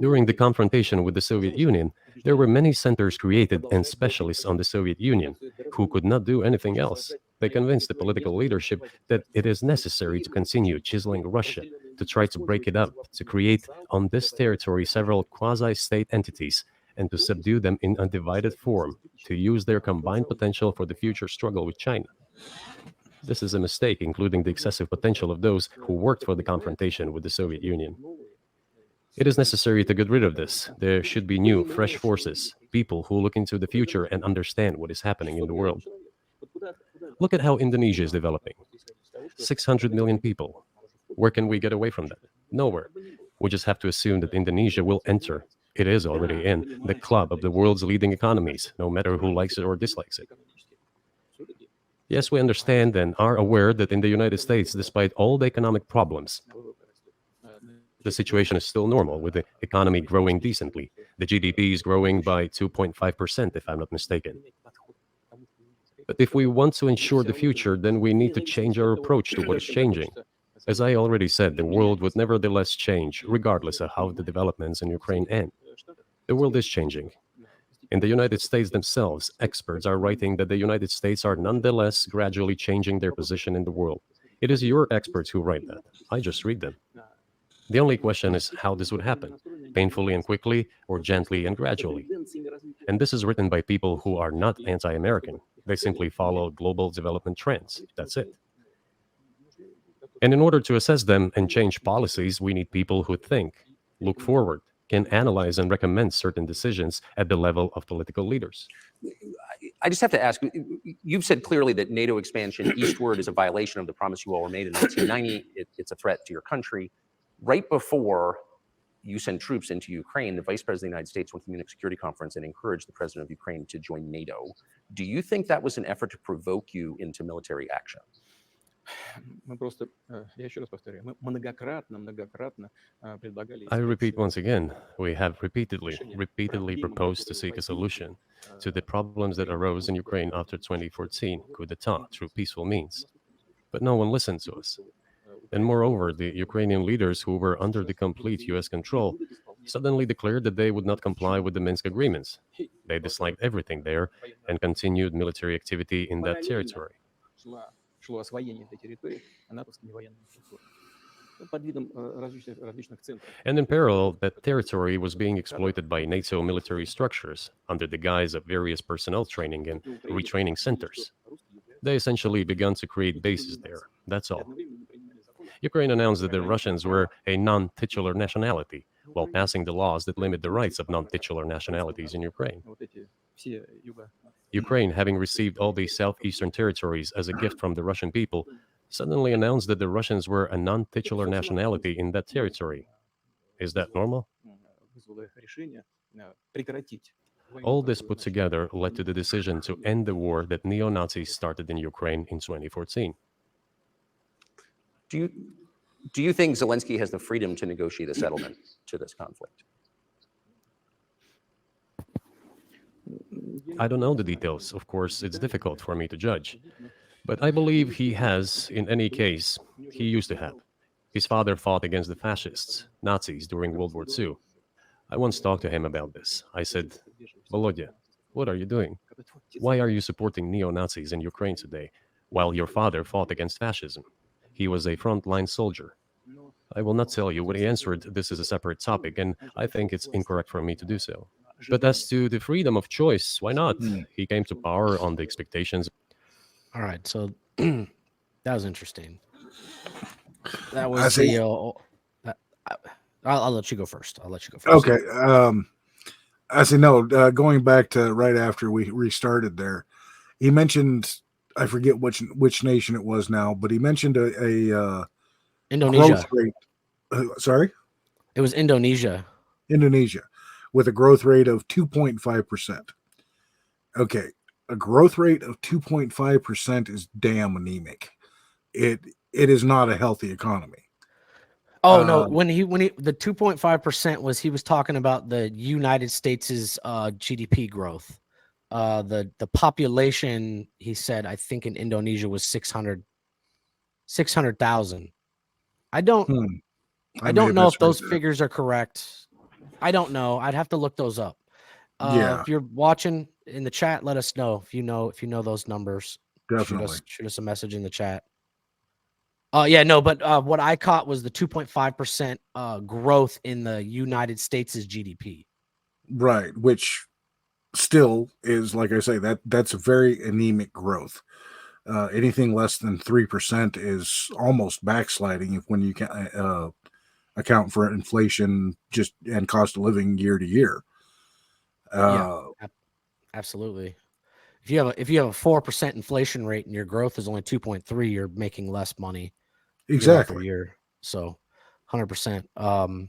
During the confrontation with the Soviet Union, there were many centers created and specialists on the Soviet Union who could not do anything else. They convinced the political leadership that it is necessary to continue chiseling Russia, to try to break it up, to create on this territory several quasi-state entities, and to subdue them in undivided form, to use their combined potential for the future struggle with China. This is a mistake, including the excessive potential of those who worked for the confrontation with the Soviet Union. It is necessary to get rid of this. There should be new, fresh forces, people who look into the future and understand what is happening in the world. Look at how Indonesia is developing. 600 million people. Where can we get away from that? Nowhere. We just have to assume that Indonesia will enter, it is already in, the club of the world's leading economies, no matter who likes it or dislikes it. Yes, we understand and are aware that in the United States, despite all the economic problems, the situation is still normal, with the economy growing decently. The GDP is growing by 2.5%, if I'm not mistaken. But if we want to ensure the future, then we need to change our approach to what is changing. As I already said, the world would nevertheless change, regardless of how the developments in Ukraine end. The world is changing. In the United States themselves, experts are writing that the United States are nonetheless gradually changing their position in the world. It is your experts who write that. I just read them. The only question is how this would happen, painfully and quickly, or gently and gradually. And this is written by people who are not anti-American. They simply follow global development trends. That's it. And in order to assess them and change policies, we need people who think, look forward, can analyze and recommend certain decisions at the level of political leaders. I just have to ask, you've said clearly that NATO expansion eastward is a violation of the promise you all were made in 1990. It's a threat to your country. Right before you send troops into Ukraine, the Vice President of the United States went to the Munich Security Conference and encouraged the President of Ukraine to join NATO. Do you think that was an effort to provoke you into military action? I repeat once again, we have repeatedly proposed to seek a solution to the problems that arose in Ukraine after 2014 coup d'etat through peaceful means. But no one listened to us. And moreover, the Ukrainian leaders who were under the complete US control suddenly declared that they would not comply with the Minsk agreements. They disliked everything there and continued military activity in that territory. And in parallel, that territory was being exploited by NATO military structures under the guise of various personnel training and retraining centers. They essentially began to create bases there, that's all. Ukraine announced that the Russians were a non-titular nationality, while passing the laws that limit the rights of non-titular nationalities in Ukraine. Ukraine, having received all the southeastern territories as a gift from the Russian people, suddenly announced that the Russians were a non-titular nationality in that territory. Is that normal? All this put together led to the decision to end the war that neo-Nazis started in Ukraine in 2014. Do you think Zelensky has the freedom to negotiate a settlement to this conflict? I don't know the details. Of course, it's difficult for me to judge. But I believe he has, in any case, he used to have. His father fought against the fascists, Nazis, during World War II. I once talked to him about this. I said, Volodya, what are you doing? Why are you supporting neo-Nazis in Ukraine today, while your father fought against fascism? He was a frontline soldier. I will not tell you what he answered. This is a separate topic, and I think it's incorrect for me to do so. But as to the freedom of choice, why not? He came to power on the expectations. All right, so that was interesting. That I was see. I'll let you go first. Okay. I see. No, going back to right after we restarted there, he mentioned, I forget which nation it was now, but he mentioned a Indonesia. growth rate. Sorry? It was Indonesia. Indonesia, with a growth rate of 2.5%. Okay. A growth rate of 2.5% is damn anemic. It is not a healthy economy. Oh no! When he the 2.5% was, he was talking about the United States' GDP growth. The population, he said, I think in Indonesia was 600,000. I don't know if those figures are correct. I don't know. I'd have to look those up. Yeah. If you're watching in the chat, let us know if you know those numbers. Definitely. Shoot us a message in the chat. Yeah, no, but what I caught was the 2.5% growth in the United States' GDP. Right, which still is, like I say, that's a very anemic growth. Anything less than 3% is almost backsliding when you can account for inflation just and cost of living year to year. Yeah, absolutely. If you have a 4% inflation rate and your growth is only 2.3, you're making less money year after year. So 100%.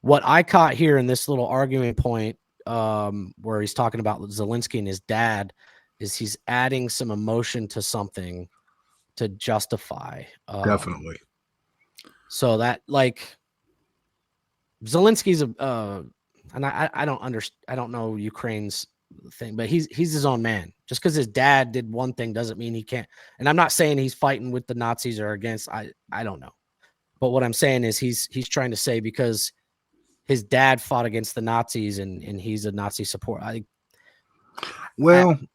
What I caught here in this little argument point, where he's talking about Zelensky and his dad, is he's adding some emotion to something to justify. Definitely. So that, like, Zelensky's and I don't know Ukraine's thing, but he's his own man. Just because his dad did one thing doesn't mean he can't. And I'm not saying he's fighting with the Nazis or against. I don't know. But what I'm saying is he's trying to say because his dad fought against the Nazis and he's a Nazi supporter. I don't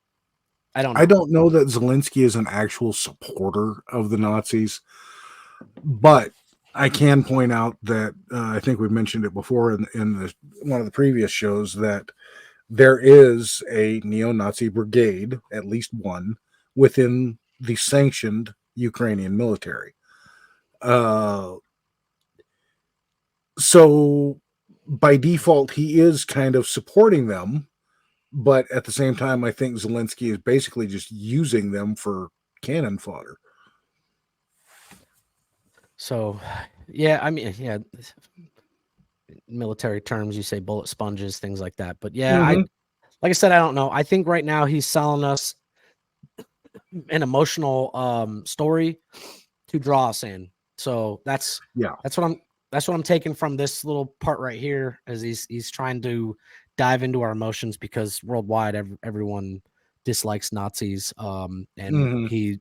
know. I don't know that Zelensky is an actual supporter of the Nazis, but I can point out that I think we've mentioned it before in one of the previous shows that there is a neo-Nazi brigade, at least one, within the sanctioned Ukrainian military. So by default, he is kind of supporting them, but at the same time, I think Zelensky is basically just using them for cannon fodder. So, yeah, I mean, yeah, military terms, you say bullet sponges, things like that. But yeah, like I said, I don't know. I think right now he's selling us an emotional story to draw us in. So that's what I'm taking from this little part right here, as he's trying to dive into our emotions because worldwide everyone dislikes Nazis, and he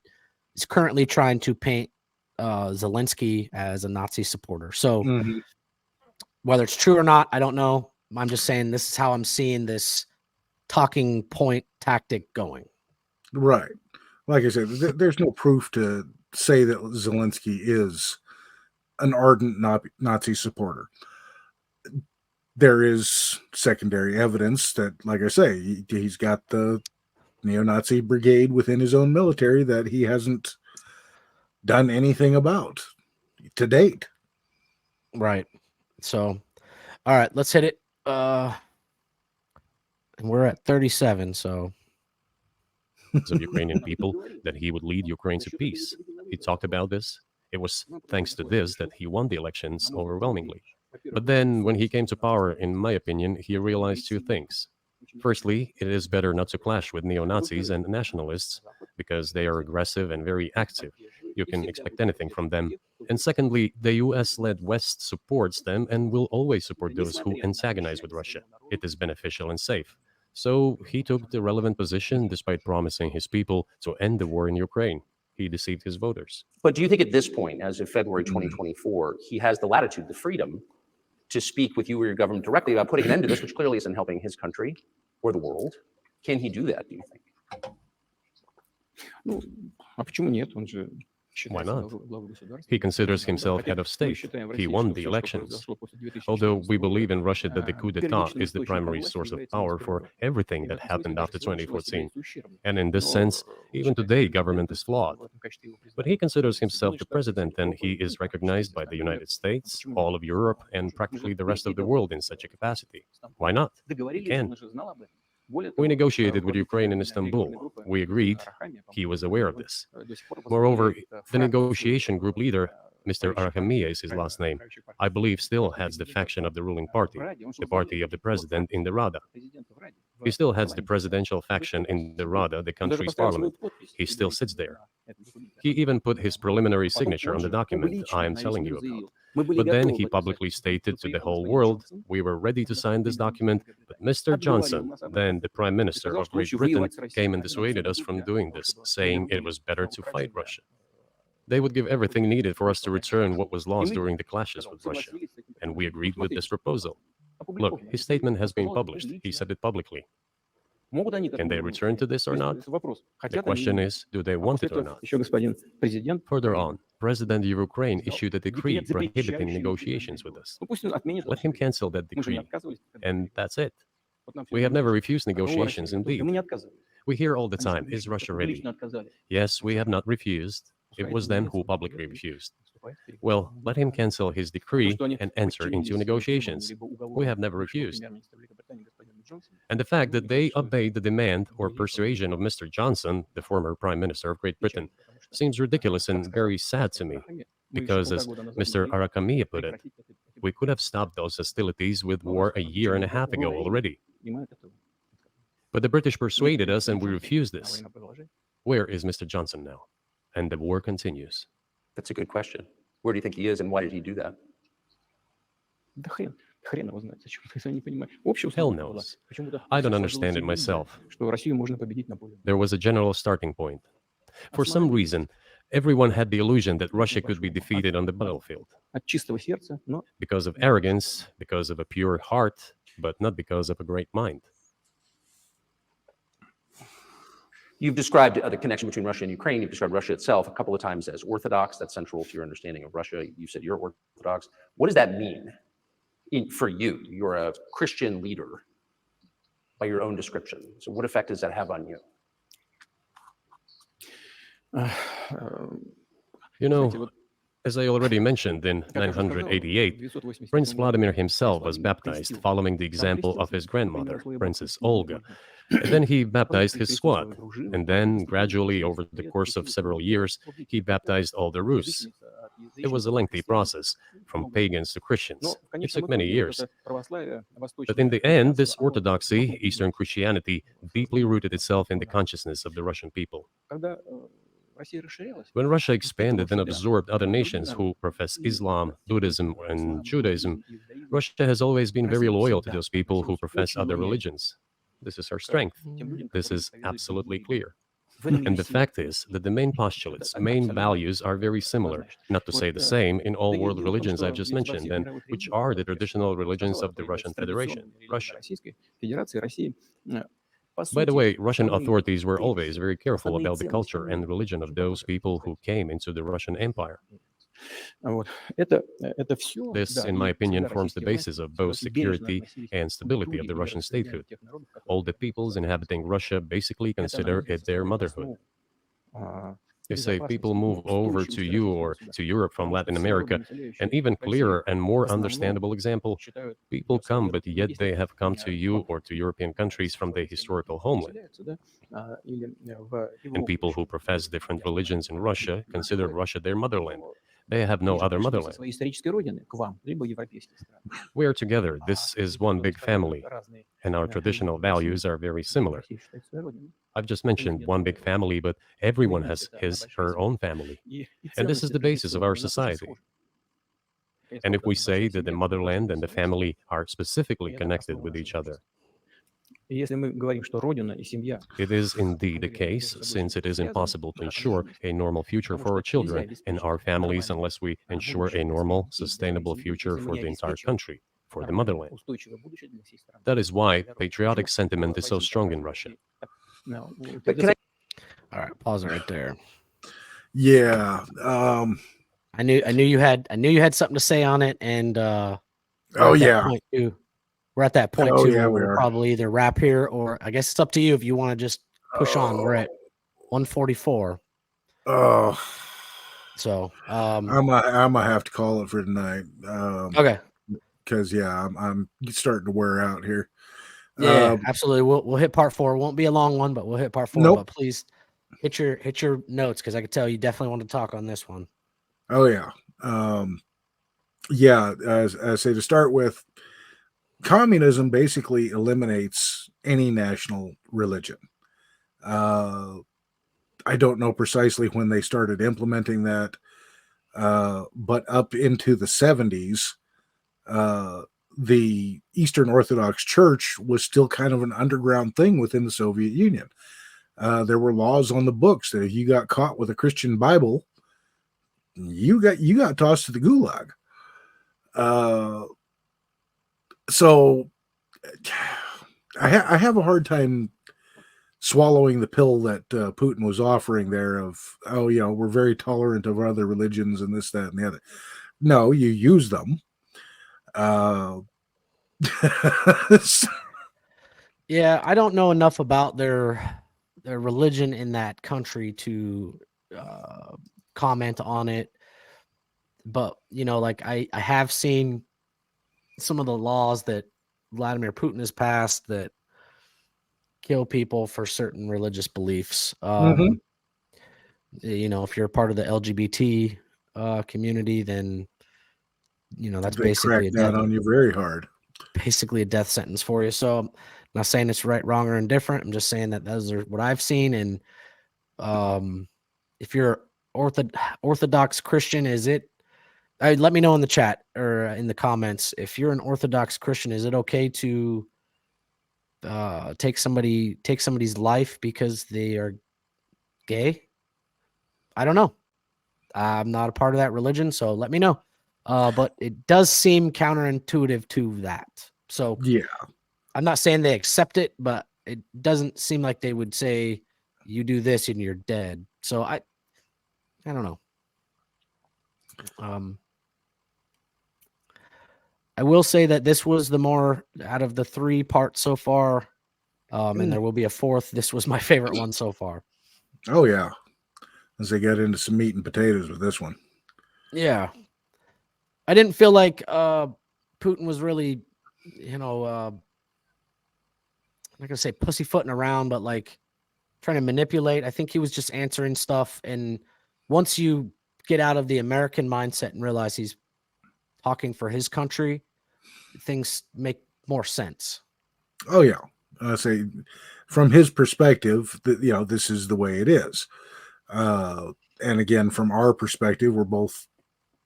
is currently trying to paint Zelensky as a Nazi supporter. So whether it's true or not, I don't know. I'm just saying this is how I'm seeing this talking point tactic going. Right. Like I said, there's no proof to say that Zelensky is an ardent Nazi supporter. There is secondary evidence that, like I say, he's got the neo-Nazi brigade within his own military that he hasn't done anything about to date. Right. So, all right, let's hit it. And we're at 37. So, of Ukrainian people that he would lead Ukraine to peace. He talked about this. It was thanks to this that he won the elections overwhelmingly. But then, when he came to power, in my opinion, he realized two things. Firstly, it is better not to clash with neo-Nazis and nationalists because they are aggressive and very active. You can expect anything from them. And secondly, the US-led West supports them and will always support those who antagonize with Russia. It is beneficial and safe. So he took the relevant position despite promising his people to end the war in Ukraine. He deceived his voters. But do you think at this point, as of February 2024, he has the latitude, the freedom to speak with you or your government directly about putting an end to this, which clearly isn't helping his country or the world? Can he do that, do you think? Why not? He considers himself head of state. He won the elections. Although we believe in Russia that the coup d'etat is the primary source of power for everything that happened after 2014. And in this sense, even today, government is flawed. But he considers himself the president, and he is recognized by the United States, all of Europe, and practically the rest of the world in such a capacity. Why not? He can. We negotiated with Ukraine in Istanbul. We agreed. He was aware of this. Moreover, the negotiation group leader, Mr. Arachamia is his last name, I believe still heads the faction of the ruling party, the party of the president in the Rada. He still heads the presidential faction in the Rada, the country's parliament. He still sits there. He even put his preliminary signature on the document I am telling you about. But then he publicly stated to the whole world, we were ready to sign this document, but Mr. Johnson, then the Prime Minister of Great Britain, came and dissuaded us from doing this, saying it was better to fight Russia. They would give everything needed for us to return what was lost during the clashes with Russia. And we agreed with this proposal. Look, his statement has been published. He said it publicly. Can they return to this or not? The question is, do they want it or not? Further on, President of Ukraine issued a decree prohibiting negotiations with us. Let him cancel that decree, and that's it. We have never refused negotiations, indeed. We hear all the time, is Russia ready? Yes, we have not refused. It was them who publicly refused. Well, let him cancel his decree and enter into negotiations. We have never refused. And the fact that they obeyed the demand or persuasion of Mr. Johnson, the former Prime Minister of Great Britain, seems ridiculous and very sad to me. Because, as Mr. Arachamia put it, we could have stopped those hostilities with war a year and a half ago already. But the British persuaded us and we refused this. Where is Mr. Johnson now? And the war continues. That's a good question. Where do you think he is and why did he do that? Hell knows. I don't understand it myself. There was a general starting point. For some reason, everyone had the illusion that Russia could be defeated on the battlefield. Because of arrogance, because of a pure heart, but not because of a great mind. You've described the connection between Russia and Ukraine. You've described Russia itself a couple of times as orthodox. That's central to your understanding of Russia. You said you're orthodox. What does that mean for you? You're a Christian leader by your own description. So what effect does that have on you? You know, as I already mentioned, in 988, Prince Vladimir himself was baptized following the example of his grandmother, Princess Olga. And then he baptized his squad. And then, gradually, over the course of several years, he baptized all the Rus. It was a lengthy process, from pagans to Christians. It took many years. But in the end, this orthodoxy, Eastern Christianity, deeply rooted itself in the consciousness of the Russian people. When Russia expanded and absorbed other nations who profess Islam, Buddhism, and Judaism, Russia has always been very loyal to those people who profess other religions. This is our strength. This is absolutely clear. And the fact is that the main postulates, main values are very similar, not to say the same, in all world religions I've just mentioned, and which are the traditional religions of the Russian Federation, Russia. By the way, Russian authorities were always very careful about the culture and religion of those people who came into the Russian Empire. This, in my opinion, forms the basis of both security and stability of the Russian statehood. All the peoples inhabiting Russia basically consider it their motherhood. If, say, people move over to you or to Europe from Latin America, an even clearer and more understandable example, people come, but yet they have come to you or to European countries from their historical homeland. And people who profess different religions in Russia consider Russia their motherland. They have no other motherland. We are together. This is one big family, and our traditional values are very similar. I've just mentioned one big family, but everyone has his, her own family. And this is the basis of our society. And if we say that the motherland and the family are specifically connected with each other, It is indeed the case, since it is impossible to ensure a normal future for our children and our families unless we ensure a normal, sustainable future for the entire country, for the motherland. That is why patriotic sentiment is so strong in Russia. But can I? All right, pause it right there. Yeah. I knew you had something to say on it, and Oh we're at that yeah. point too. We're at that point Oh, too. yeah, Where we we'll are. probably either wrap here, or I guess it's up to you if you want to just push on. We're at 144. Oh, So I'm gonna have to call it for tonight. okay. Because yeah, I'm starting to wear out here. Yeah, absolutely. We'll hit part 4. It won't be a long one, but we'll hit part 4. Nope. But please hit your notes, because I could tell you definitely want to talk on this one. Oh yeah. Yeah, as I say, to start with, communism basically eliminates any national religion. I don't know precisely when they started implementing that, but up into the 70s, the Eastern Orthodox Church was still kind of an underground thing within the Soviet Union. There were laws on the books that if you got caught with a Christian Bible, you got tossed to the gulag. So I have a hard time swallowing the pill that Putin was offering there of, oh, you know, we're very tolerant of other religions and this, that, and the other. No, you use them. Yeah, I don't know enough about their religion in that country to comment on it. But, you know, like I have seen some of the laws that Vladimir Putin has passed that kill people for certain religious beliefs. You know, if you're a part of the LGBT community, then, you know, that's they basically crack down on you very hard. basically a death sentence for you. So I'm not saying it's right, wrong, or indifferent. I'm just saying that those are what I've seen. And if you're Orthodox Christian, is it? Let me know in the chat or in the comments. If you're an Orthodox Christian, is it okay to take somebody's life because they are gay? I don't know. I'm not a part of that religion, so let me know. But it does seem counterintuitive to that. So Yeah. I'm not saying they accept it, but it doesn't seem like they would say you do this and you're dead. So I don't know. I will say that this was the more out of the 3 parts so far, and there will be a 4th. This was my favorite one so far. Oh yeah, as they get into some meat and potatoes with this one. Yeah, I didn't feel like Putin was really, you know, I'm not gonna say pussyfooting around, but like trying to manipulate. I think he was just answering stuff, and once you get out of the American mindset and realize he's talking for his country, things make more sense. Oh yeah, I say from his perspective, you know, this is the way it is. And again, from our perspective, we're both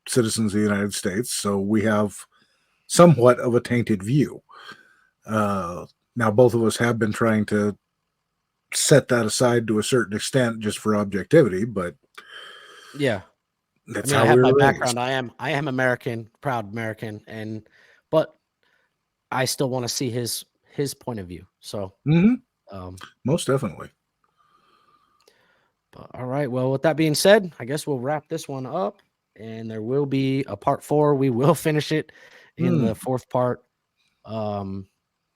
citizens of the United States, so we have somewhat of a tainted view. Now, both of us have been trying to set that aside to a certain extent just for objectivity, but yeah, that's I mean, how I have we my were background. raised. I am American, proud American, but I still want to see his point of view. So, Most definitely. But, all right. Well, with that being said, I guess we'll wrap this one up, and there will be a part 4. We will finish it in the 4th part.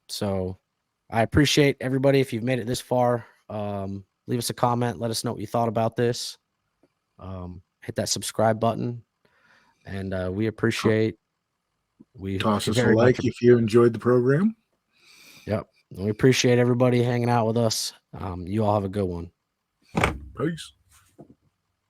So I appreciate everybody. If you've made it this far, leave us a comment. Let us know what you thought about this. Hit that subscribe button, and we appreciate. We Toss us a very like much. if you enjoyed the program. Yep. We appreciate everybody hanging out with us. You all have a good one. Peace.